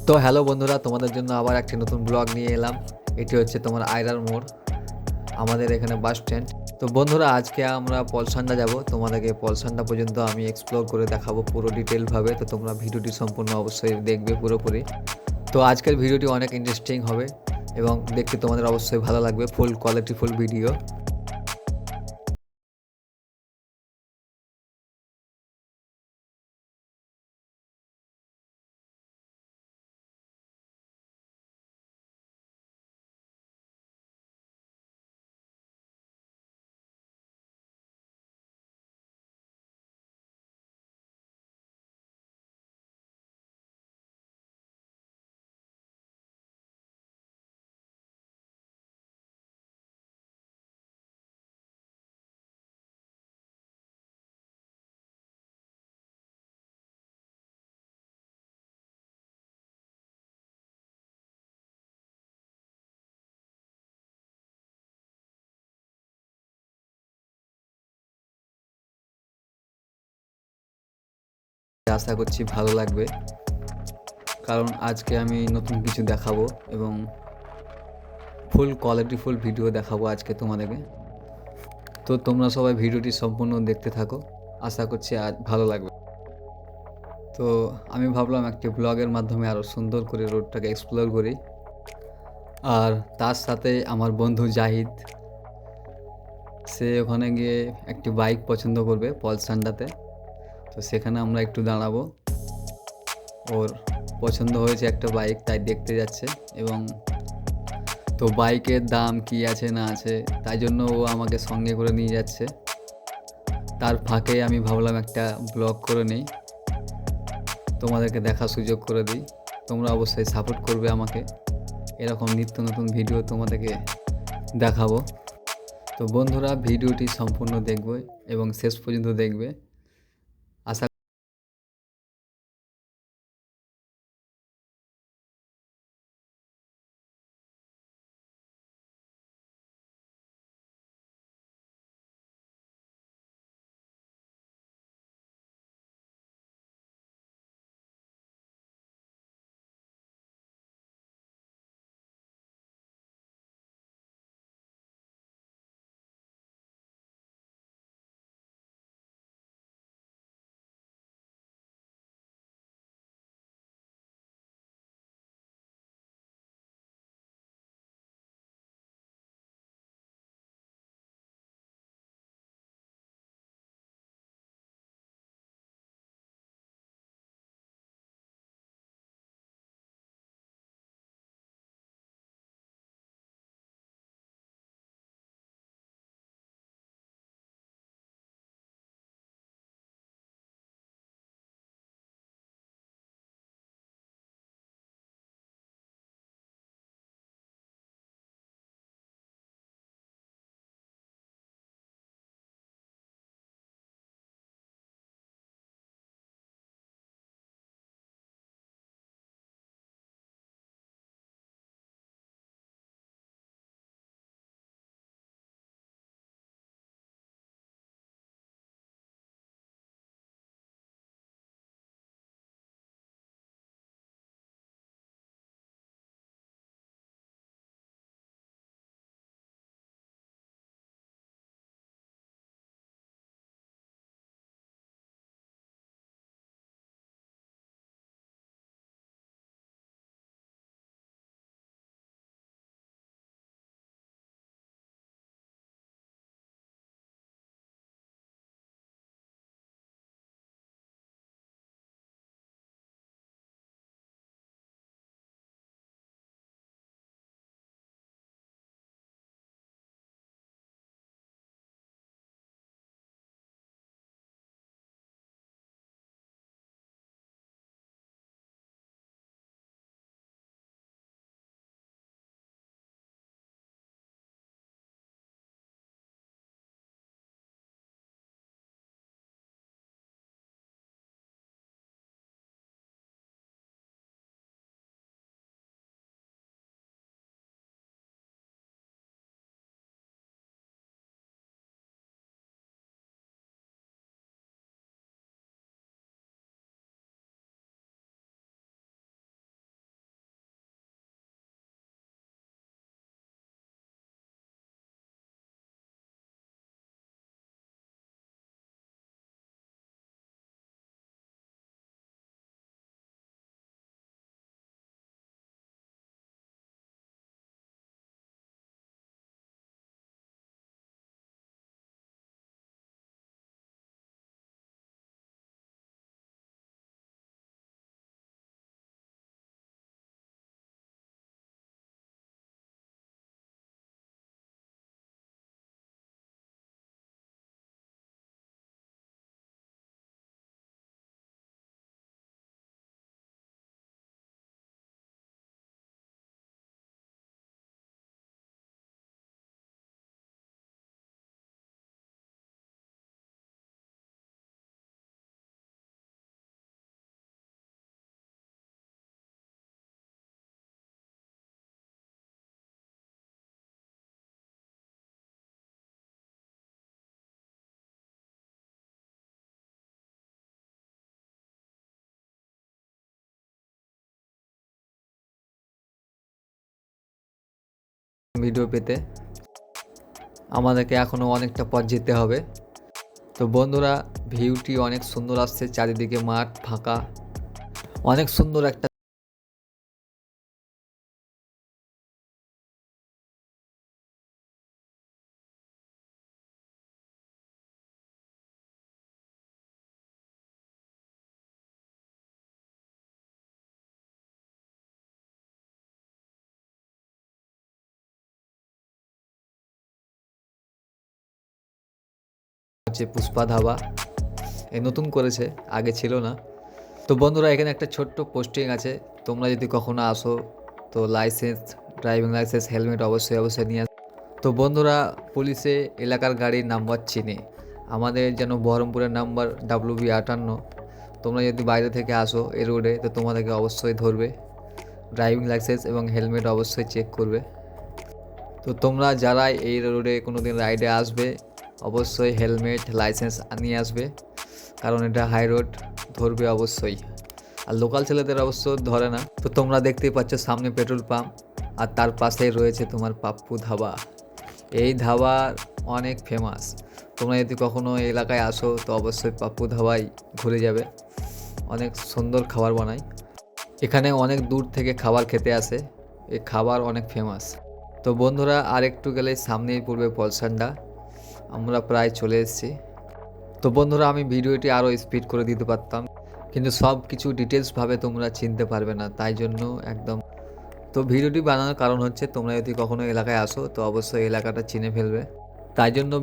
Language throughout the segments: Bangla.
তো হ্যালো বন্ধুরা, তোমাদের জন্য আবার একটি নতুন ব্লগ নিয়ে এলাম। এটি হচ্ছে তোমার আয়রার মোড়, আমাদের এখানে বাস স্ট্যান্ড। তো বন্ধুরা, আজকে আমরা পলসান্ডা যাব। তোমাদেরকে পলসান্ডা পর্যন্ত আমি এক্সপ্লোর করে দেখাবো পুরো ডিটেলভাবে। তো তোমরা ভিডিওটি সম্পূর্ণ অবশ্যই দেখবে পুরোপুরি। তো আজকের ভিডিওটি অনেক ইন্টারেস্টিং হবে এবং দেখতে তোমাদের অবশ্যই ভালো লাগবে। ফুল কোয়ালিটি ফুল ভিডিও। আশা করছি ভালো লাগবে, কারণ আজকে আমি নতুন কিছু দেখাবো এবং ফুল কোয়ালিটি ফুল ভিডিও দেখাবো আজকে তোমাদেরকে। তো তোমরা সবাই ভিডিওটি সম্পূর্ণ দেখতে থাকো, আশা করছি আজ ভালো লাগবে। তো আমি ভাবলাম একটি ব্লগের মাধ্যমে আরও সুন্দর করে রোডটাকে এক্সপ্লোর করি। আর তার সাথে আমার বন্ধু জাহিদ, সে ওখানে গিয়ে একটি বাইক পছন্দ করবে পলসান্ডাতে। তো সেখানে আমরা একটু দাঁড়াবো। ওর পছন্দ হয়েছে একটা বাইক, তাই দেখতে যাচ্ছে। এবং তো বাইকের দাম কি আছে না আছে, তাই জন্য ও আমাকে সঙ্গে করে নিয়ে যাচ্ছে। তার ফাঁকে আমি ভাবলাম একটা ব্লগ করে নিই, তোমাদেরকে দেখার সুযোগ করে দিই। তোমরা অবশ্যই সাপোর্ট করবে আমাকে, এরকম নিত্য নতুন ভিডিও তোমাদেরকে দেখাবো। তো বন্ধুরা, ভিডিওটি সম্পূর্ণ দেখবে এবং শেষ পর্যন্ত দেখবে। আশা ভিডিও পেতে। আমাদেরকে এখনও অনেকটা পথ যেতে হবে। তো বন্ধুরা, ভিউটি অনেক সুন্দর আসছে, চারিদিকে মাঠ ফাঁকা, অনেক সুন্দর একটা হচ্ছে পুষ্পা ধাবা, এই নতুন করেছে, আগে ছিল না। তো বন্ধুরা, এখানে একটা ছোট্ট পোস্টিং আছে, তোমরা যদি কখনো আসো তো লাইসেন্স, ড্রাইভিং লাইসেন্স, হেলমেট অবশ্যই নিয়ে তো বন্ধুরা, পুলিশে এলাকার গাড়ির নাম্বার চিনে, আমাদের যেন বহরমপুরের নাম্বার WB58। তোমরা যদি বাইরে থেকে আসো এই রোডে তো তোমাদেরকে অবশ্যই ধরবে, ড্রাইভিং লাইসেন্স এবং হেলমেট অবশ্যই চেক করবে। তো তোমরা যারা এই রোডে কোনো দিন রাইডে আসবে অবশ্যই হেলমেট লাইসেন্স নিয়ে আসবে, কারণ এটা হাই রোড, ধরবে অবশ্যই। আর লোকাল ছেলেদের অবশ্য ধরে না। তো তোমরা দেখতেই পাচ্ছ সামনে পেট্রোল পাম্প, আর তার পাশেই রয়েছে তোমার পাপ্পু ধাবা। এই ধাবা অনেক ফেমাস, তোমরা যদি কখনো এই এলাকায় আসো তো অবশ্যই পাপ্পু ধাবায় ঘুরে যাবে, অনেক সুন্দর খাবার বানায়। এখানে অনেক দূর থেকে খাবার খেতে আসে, এই খাবার অনেক ফেমাস। তো বন্ধুরা, আর একটু গেলেই সামনেই পড়বে পলসান্ডা, আমরা প্রায় চলে এসেছি। তো বন্ধুরা, আমি ভিডিওটি আরও স্পিড করে দিতে পারতাম, কিন্তু সব কিছু ডিটেলসভাবে তোমরা চিনতে পারবে না, তাই জন্য একদম। তো ভিডিওটি বানানোর কারণ হচ্ছে তোমরা যদি কখনো এলাকায় আসো তো অবশ্যই এলাকাটা চিনে ফেলবে, তাই জন্য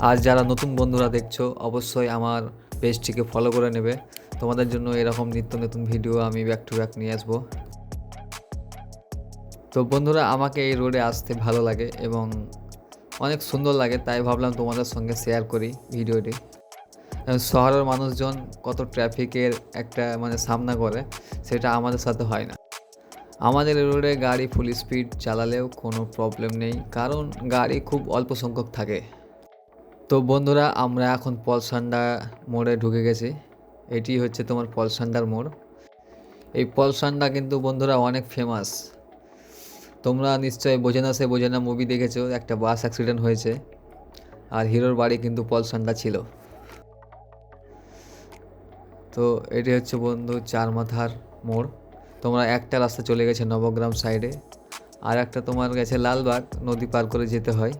আর যারা নতুন বন্ধুরা দেখছো অবশ্যই আমার পেজটিকে ফলো করে নেবে, তোমাদের জন্য এরকম নিত্য নতুন ভিডিও আমি ব্যাক টু ব্যাক নিয়ে আসবো। তো বন্ধুরা, আমাকে এই রোডে আসতে ভালো লাগে এবং অনেক সুন্দর লাগে, তাই ভাবলাম তোমাদের সঙ্গে শেয়ার করি ভিডিওটি। শহরের মানুষজন কত ট্রাফিকের একটা সামনা করে, সেটা আমাদের সাথে হয় না। আমাদের রোডে গাড়ি ফুল স্পিড চালালেও কোনো প্রবলেম নেই, কারণ গাড়ি খুব অল্প সংখ্যক থাকে। তো বন্ধুরা, আমরা এখন পলসান্ডা মোড়ে ঢুকে গেছি, এটি হচ্ছে তোমার পলসান্ডার মোড়। এই পলসান্ডা কিন্তু বন্ধুরা অনেক ফেমাস, তোমরা নিশ্চয়ই বোঝে না মুভি দেখেছো, একটা বাস অ্যাক্সিডেন্ট হয়েছে আর হিরোর বাড়ি কিন্তু পলসান্ডা ছিল। তো এটি হচ্ছে বন্ধু চার মাথার মোড়। তোমরা একটা রাস্তা চলে গেছে নবগ্রাম সাইডে, আর একটা তোমার গেছে লালবাগ, নদী পার করে যেতে হয়।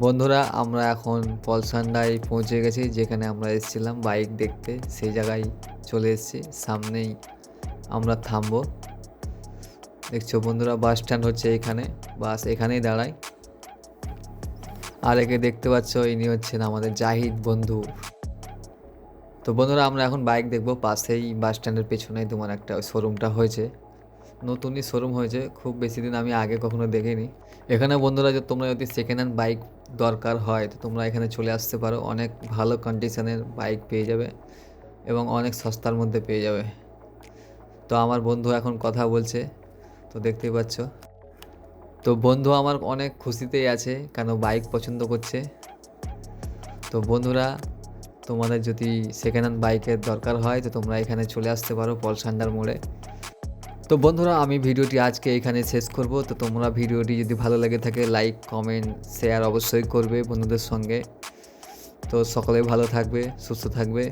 বন্ধুরা, আমরা এখন পলসান্ডায় পৌঁছে গেছি, যেখানে আমরা এসেছিলাম বাইক দেখতে, সেই জায়গায় চলে এসেছি, সামনেই আমরা থামবো। দেখছো বন্ধুরা, বাস স্ট্যান্ড হচ্ছে এখানে, বাস এখানেই দাঁড়ায়। আর একে দেখতে পাচ্ছ, ইনি হচ্ছেন আমাদের জাহিদ বন্ধু। তো বন্ধুরা, আমরা এখন বাইক দেখবো, পাশেই বাস স্ট্যান্ডের পেছনেই তোমার একটা শোরুমটা হয়েছে, নতুনই শোরুম হয়েছে, খুব বেশি দিন আমি আগে কখনো দেখিনি। এখানে বন্ধুরা, তোমরা যদি সেকেন্ড হ্যান্ড বাইক দরকার হয় তো তোমরা এখানে চলে আসতে পারো, অনেক ভালো কন্ডিশনের বাইক পেয়ে যাবে এবং অনেক সস্তার মধ্যে পেয়ে যাবে। তো আমার বন্ধু এখন কথা বলছে, তো দেখতেই পাচ্ছ। তো বন্ধু আমার অনেক খুশিতেই আছে, কেন বাইক পছন্দ করছে। তো বন্ধুরা, তোমাদের যদি সেকেন্ড হ্যান্ড বাইকের দরকার হয় তো তোমরা এখানে চলে আসতে পারো পলসান্ডার মোড়ে। তো বন্ধুরা, আমি ভিডিওটি আজকে এখানে শেষ করব। তো তোমরা ভিডিওটি যদি ভালো লেগে থাকে লাইক কমেন্ট শেয়ার অবশ্যই করবে বন্ধুদের সঙ্গে। তো সকলে ভালো থাকবে, সুস্থ থাকবে।